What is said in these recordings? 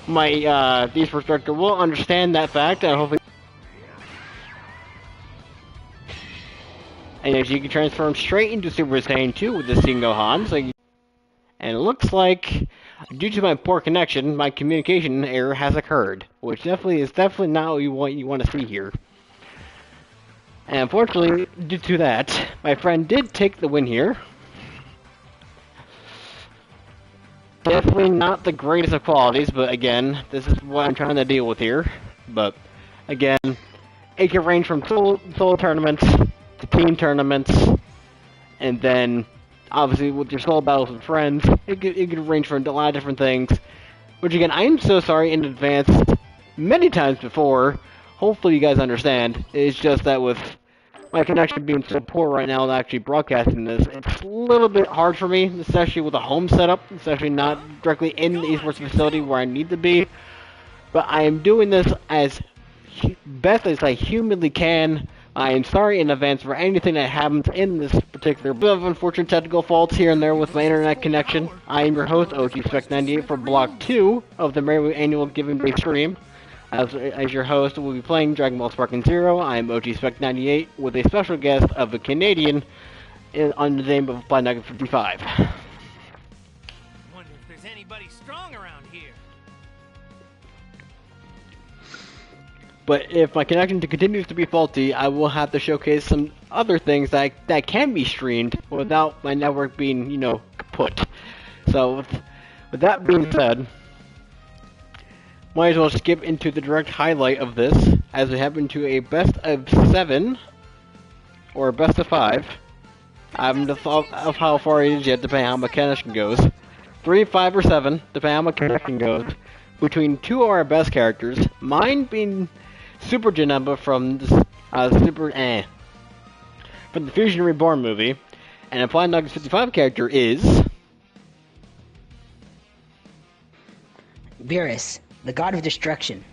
my esports director will understand that fact, and hopefully, and as you can transfer him straight into Super Saiyan 2 with the Singohan. So, and it looks like, due to my poor connection, my communication error has occurred, which is definitely not what you want to see here. And unfortunately, due to that, my friend did take the win here. Definitely not the greatest of qualities, but again, this is what I'm trying to deal with here. But again, it can range from solo tournaments to team tournaments, and then obviously with your solo battles with friends, it could range from a lot of different things. Which again, I am so sorry in advance many times before. Hopefully you guys understand. It's just that with my connection being so poor right now and actually broadcasting this, it's a little bit hard for me, especially with a home setup, especially not directly in the esports facility where I need to be. But I am doing this as best as I humanly can. I am sorry in advance for anything that happens in this particular bit of unfortunate technical faults here and there with my internet connection. I am your host, OGSpec98, for Block 2 of the Marywood Annual Giving Day stream. As your host, we'll be playing Dragonball Sparking Zero. I am OGSpec98 with a special guest of a Canadian under the name of BlackNugget55. Wonder if there's anybody strong around here. But if my connection continues to be faulty, I will have to showcase some other things that can be streamed without my network being, kaput. So, with that being said, might as well skip into the direct highlight of this, as we happen to a best of 7, or a best of 5. I haven't thought of how far it is yet, depending on how my connection goes. 3, 5, or 7, depending on how my connection goes, between two of our best characters, mine being Super Janemba from the from the Fusion Reborn movie, and a BlackNugget 55 character is Beerus, the god of destruction.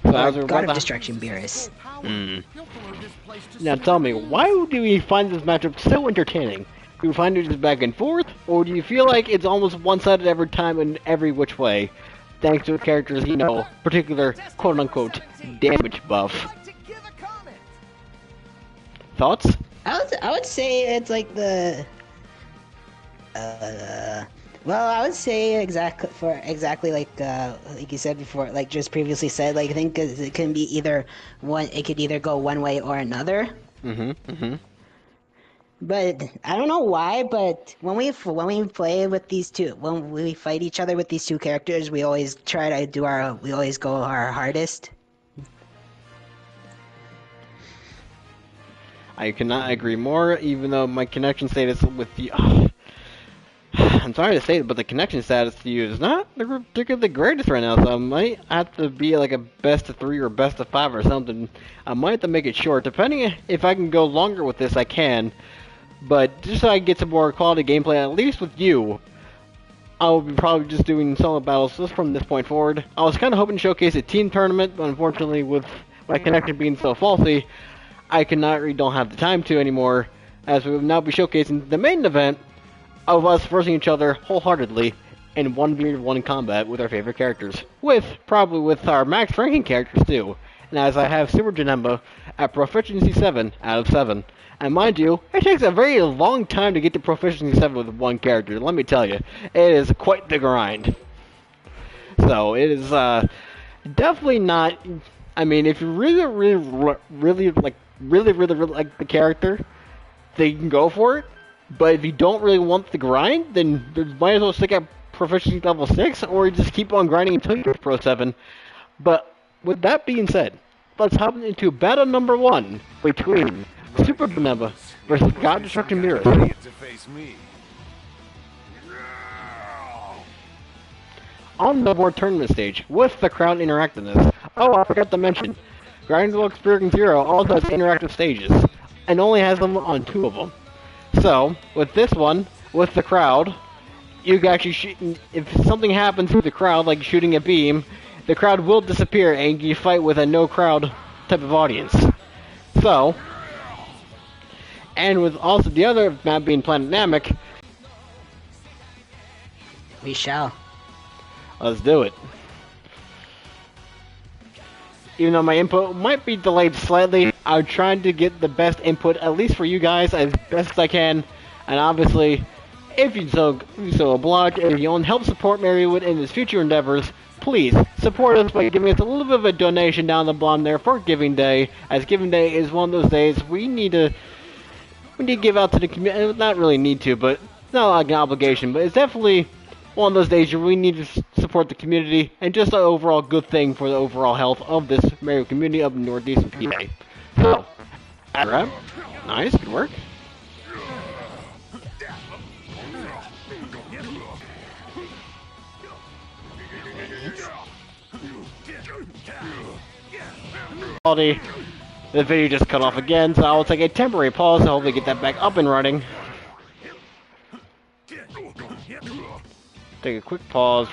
So god of destruction, Beerus. Now tell me, why do you find this matchup so entertaining? Do you find it just back and forth, or do you feel like it's almost one-sided every time in every which way, thanks to the character's, particular quote-unquote damage buff? Thoughts? I would say it's like the well, I would say exactly like you said before, like just previously said, like I think it can be either one. It could either go one way or another. But I don't know why. But when we play with these two, when we fight each other with these two characters, we always try to we always go our hardest. I cannot agree more. Even though my connection status with the I'm sorry to say it, but the connection status to you is not particularly the greatest right now, so I might have to be like a best of 3 or best of 5 or something. I might have to make it short. Depending if I can go longer with this, I can. But just so I can get some more quality gameplay, at least with you, I will be probably just doing solo battles just from this point forward. I was kind of hoping to showcase a team tournament, but unfortunately with my connection being so faulty, I don't have the time to anymore, as we will now be showcasing the main event of us versing each other wholeheartedly in 1v1 combat with our favorite characters. Probably with our max ranking characters too. And as I have Super Janemba at Proficiency 7 out of 7. And mind you, it takes a very long time to get to Proficiency 7 with one character, let me tell you. It is quite the grind. So, it is definitely not... I mean, if you really like the character, then you can go for it. But if you don't really want the grind, then you might as well stick at Proficiency level 6, or just keep on grinding until you get Pro 7. But with that being said, let's hop into battle number 1 between Super Janemba versus God Destruction Beerus. On the board tournament stage, with the crowd interactiveness. Oh, I forgot to mention, Dragonball Sparking Zero also has interactive stages, and only has them on 2 of them. So, with this one, with the crowd, you can actually shoot, if something happens to the crowd, like shooting a beam, the crowd will disappear and you fight with a no crowd type of audience. So, and with also the other map being Planet Namek, we shall. Let's do it. Even though my input might be delayed slightly, I'm trying to get the best input, at least for you guys, as best as I can. And obviously, if you so oblige, if you want to help support Marywood in his future endeavors, please support us by giving us a little bit of a donation down the bottom there for Giving Day, as Giving Day is one of those days we need to give out to the community. Not really need to, but it's not like an obligation, but it's definitely one of those days you really need to support the community and just an overall good thing for the overall health of this Marywood community of Northeast PA. So, grab. Nice, good work. The video just cut off again, so I will take a temporary pause to hopefully get that back up and running. Take a quick pause.